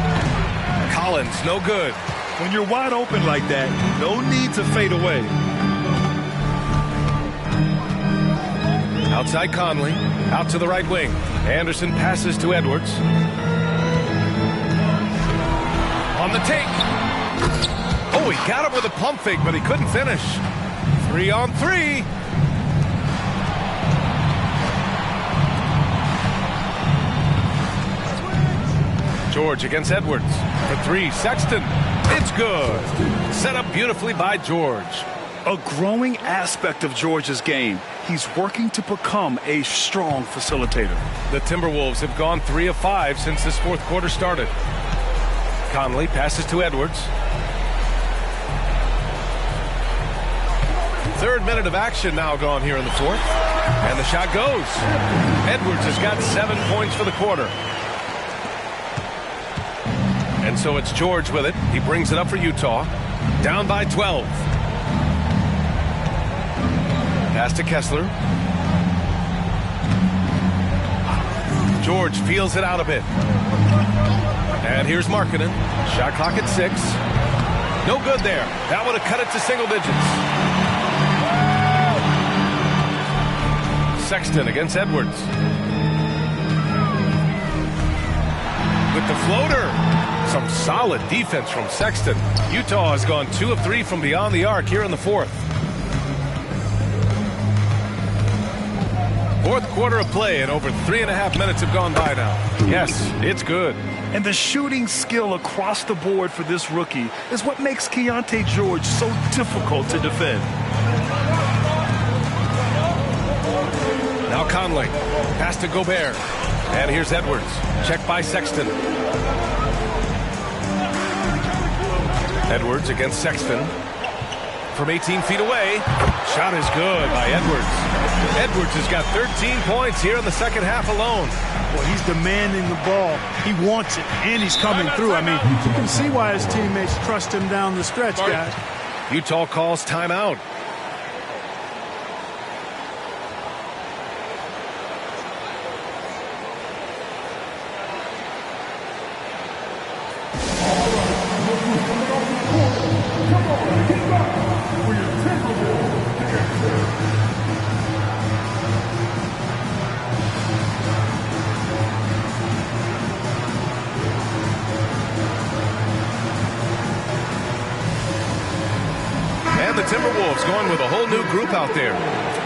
Collins, no good. When you're wide open like that, no need to fade away. Outside Conley, out to the right wing. Anderson passes to Edwards. On the take. Oh, he got him with a pump fake, but he couldn't finish. 3-on-3. George against Edwards. For 3, Sexton. It's good. Set up beautifully by George. A growing aspect of George's game. He's working to become a strong facilitator. The Timberwolves have gone 3 of 5 since this fourth quarter started. Conley passes to Edwards. Third minute of action now gone here in the fourth. And the shot goes. Edwards has got 7 points for the quarter. And so it's George with it. He brings it up for Utah. Down by 12. Pass to Kessler. George feels it out a bit. And here's Markkanen. Shot clock at 6. No good there. That would have cut it to single digits. Sexton against Edwards. With the floater. Some solid defense from Sexton. Utah has gone 2 of 3 from beyond the arc here in the fourth. Fourth quarter of play, and over 3.5 minutes have gone by now. Yes, it's good. And the shooting skill across the board for this rookie is what makes Keontae George so difficult to defend. Now Conley. Pass to Gobert. And here's Edwards. Checked by Sexton. Edwards against Sexton. From 18 feet away. Shot is good by Edwards. Edwards has got 13 points here in the second half alone. Well, he's demanding the ball. He wants it, and he's coming through. I mean, you can see why his teammates trust him down the stretch, guys. Utah calls timeout. And the Timberwolves going with a whole new group out there.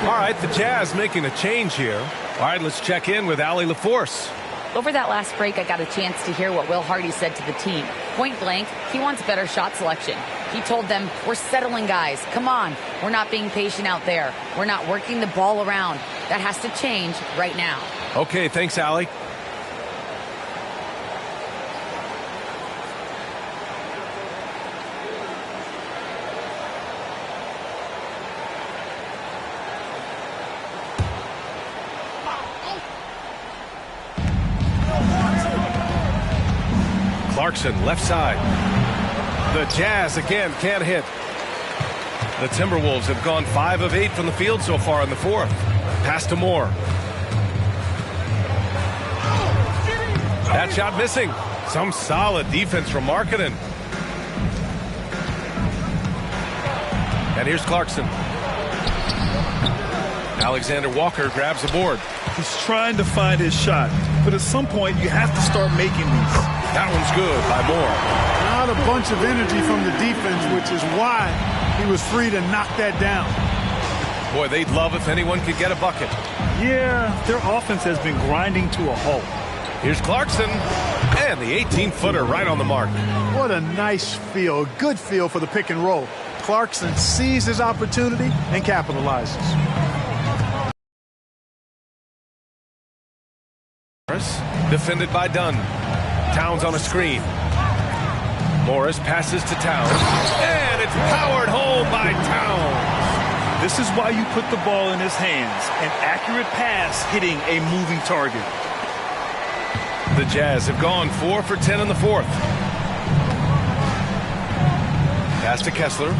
All right, the Jazz making a change here. All right, let's check in with Allie LaForce. Over that last break, I got a chance to hear what Will Hardy said to the team. Point blank, he wants better shot selection. He told them, we're settling, guys. Come on. We're not being patient out there. We're not working the ball around. That has to change right now. Okay, thanks, Allie. Clarkson, left side. The Jazz again can't hit. The Timberwolves have gone 5 of 8 from the field so far in the fourth. Pass to Moore. That shot missing. Some solid defense from Markkanen. And here's Clarkson. Alexander Walker grabs the board. He's trying to find his shot, but at some point you have to start making these. That one's good by Moore. Not a bunch of energy from the defense, which is why he was free to knock that down. Boy, they'd love if anyone could get a bucket. Yeah, their offense has been grinding to a halt. Here's Clarkson, and the 18-footer right on the mark. What a nice feel, a good feel for the pick and roll. Clarkson sees his opportunity and capitalizes. Defended by Dunn. Towns on a screen. Morris passes to Towns, and it's powered home by Towns. This is why you put the ball in his hands. An accurate pass hitting a moving target. The Jazz have gone 4 for 10 in the fourth. Pass to Kessler.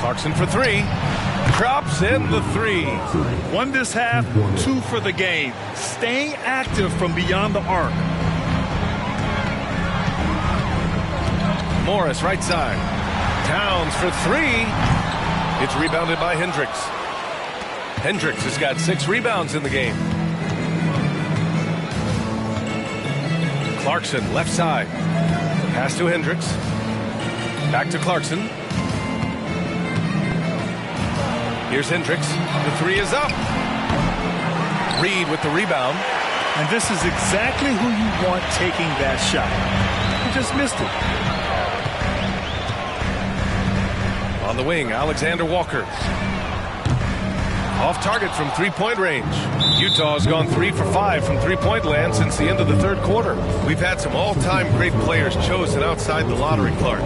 Clarkson for 3. Drops in the 3. 1 this half, 2 for the game. Staying active from beyond the arc. Morris right side. Towns for 3. It's rebounded by Hendricks. Hendricks has got 6 rebounds in the game. Clarkson left side. Pass to Hendricks. Back to Clarkson. Here's Hendricks. The 3 is up. Reed with the rebound. And this is exactly who you want taking that shot. He just missed it. On the wing, Alexander Walker. Off target from three-point range. Utah has gone 3 for 5 from three-point land since the end of the third quarter. We've had some all-time great players chosen outside the lottery, Clark.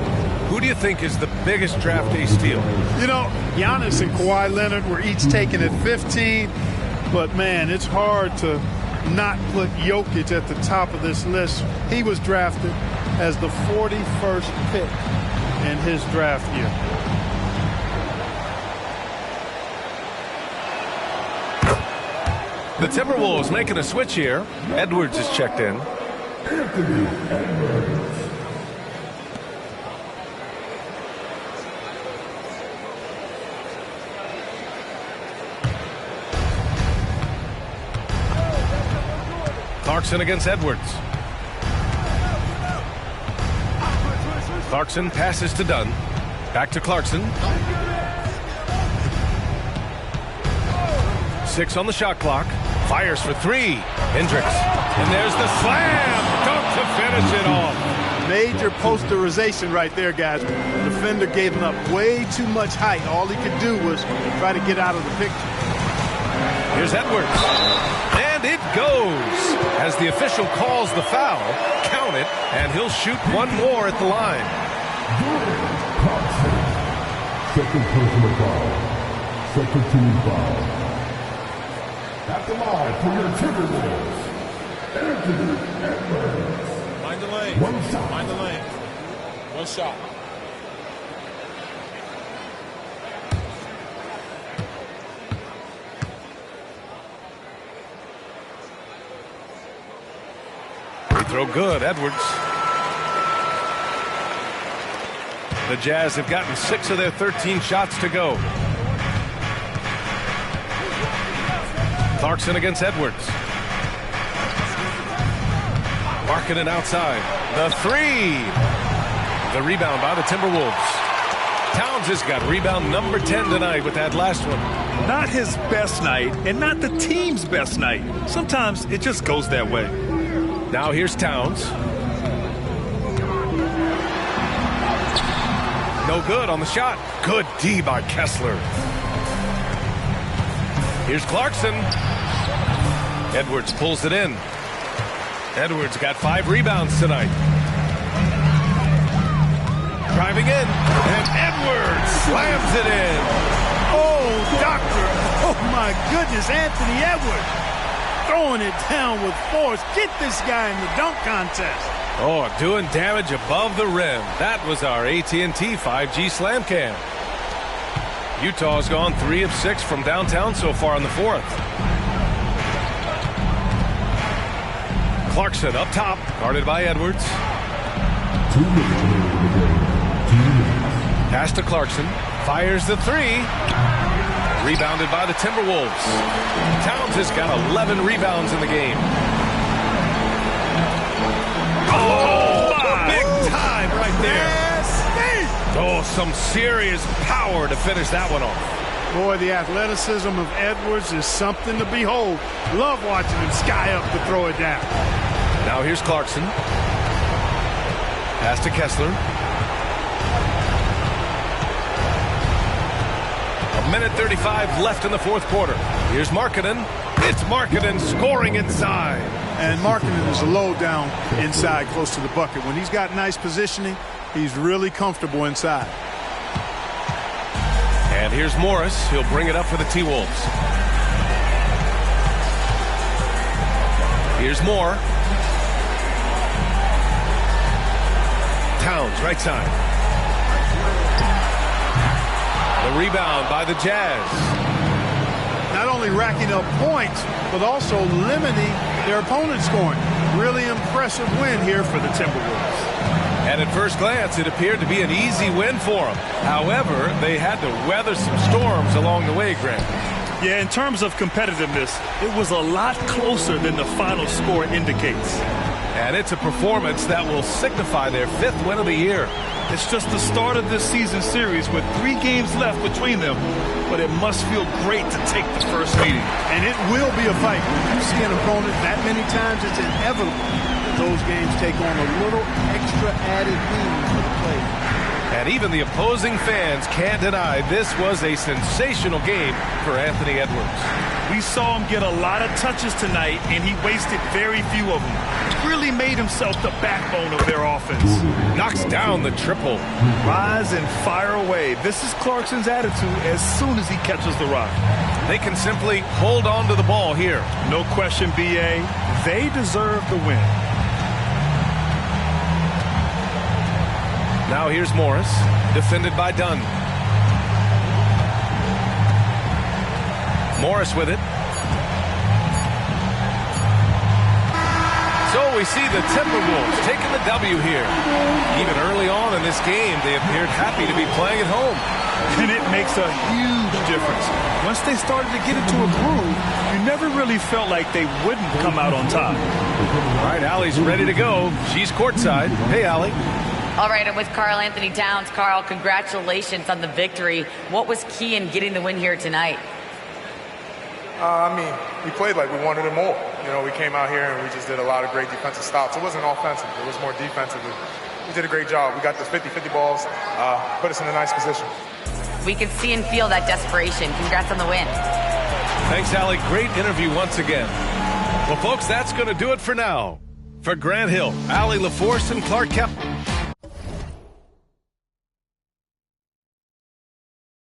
Who do you think is the biggest draft day steal? You know, Giannis and Kawhi Leonard were each taken at 15, but man, it's hard to not put Jokic at the top of this list. He was drafted as the 41st pick in his draft year. The Timberwolves making a switch here. Edwards is checked in. Anthony Edwards. Clarkson against Edwards. Clarkson passes to Dunn. Back to Clarkson. 6 on the shot clock. Fires for 3. Hendricks. And there's the slam. Dunk to finish it off. Major posterization right there, guys. The defender gave him up way too much height. All he could do was try to get out of the picture. Here's Edwards. And it goes. As the official calls the foul, count it, and he'll shoot one more at the line. Second personal foul. Second team foul. At the line for your Timberwolves, Anthony Edwards. Mind the lane. One shot. Mind the lane. One shot. Free throw good, Edwards. The Jazz have gotten 6 of their 13 shots to go. Clarkson against Edwards. Marking it outside. The three. The rebound by the Timberwolves. Towns has got rebound number 10 tonight with that last one. Not his best night and not the team's best night. Sometimes it just goes that way. Now here's Towns. No good on the shot. Good D by Kessler. Here's Clarkson. Edwards pulls it in. Edwards got 5 rebounds tonight. Driving in. And Edwards slams it in. Oh, doctor. Oh, my goodness, Anthony Edwards. Throwing it down with force. Get this guy in the dunk contest. Oh, doing damage above the rim. That was our AT&T 5G Slam Cam. Utah's gone 3 of 6 from downtown so far in the fourth. Clarkson up top, guarded by Edwards. 2 minutes remaining in the game. 2 minutes. Pass to Clarkson. Fires the three. Rebounded by the Timberwolves. Towns has got 11 rebounds in the game. Oh, big time right there. Oh, some serious power to finish that one off. Boy, the athleticism of Edwards is something to behold. Love watching him sky up to throw it down. Now here's Clarkson. Pass to Kessler. 1:35 left in the fourth quarter. Here's Markkanen. It's Markkanen scoring inside. And Markkanen is a low down inside close to the bucket. When he's got nice positioning, he's really comfortable inside. And here's Morris. He'll bring it up for the T-Wolves. Here's Moore. Towns, right side. The rebound by the Jazz. Not only racking up points, but also limiting their opponent's scoring. Really impressive win here for the Timberwolves. And at first glance, it appeared to be an easy win for them. However, they had to weather some storms along the way, Grant. Yeah, in terms of competitiveness, it was a lot closer than the final score indicates. And it's a performance that will signify their 5th win of the year. It's just the start of this season series with 3 games left between them, but it must feel great to take the first meeting. And it will be a fight. When you see an opponent that many times, it's inevitable that those games take on a little extra added meaning for the players. And even the opposing fans can't deny this was a sensational game for Anthony Edwards. We saw him get a lot of touches tonight, and he wasted very few of them. Really made himself the backbone of their offense. Knocks down the triple. Rise and fire away. This is Clarkson's attitude as soon as he catches the rock. They can simply hold on to the ball here. No question, B.A. They deserve the win. Now here's Morris, defended by Dunn. Morris with it. So we see the Timberwolves taking the W here. Even early on in this game, they appeared happy to be playing at home. And it makes a huge difference. Once they started to get into a groove, you never really felt like they wouldn't come out on top. All right, Allie's ready to go. She's courtside. Hey, Allie. All right, I'm with Karl Anthony Towns. Karl, congratulations on the victory. What was key in getting the win here tonight? We played like we wanted it more. You know, we came out here and we just did a lot of great defensive stops. It wasn't offensive. It was more defensive. We did a great job. We got those 50-50 balls, put us in a nice position. We can see and feel that desperation. Congrats on the win. Thanks, Allie. Great interview once again. Well, folks, that's going to do it for now. For Grant Hill, Allie LaForce, and Clark Kemp,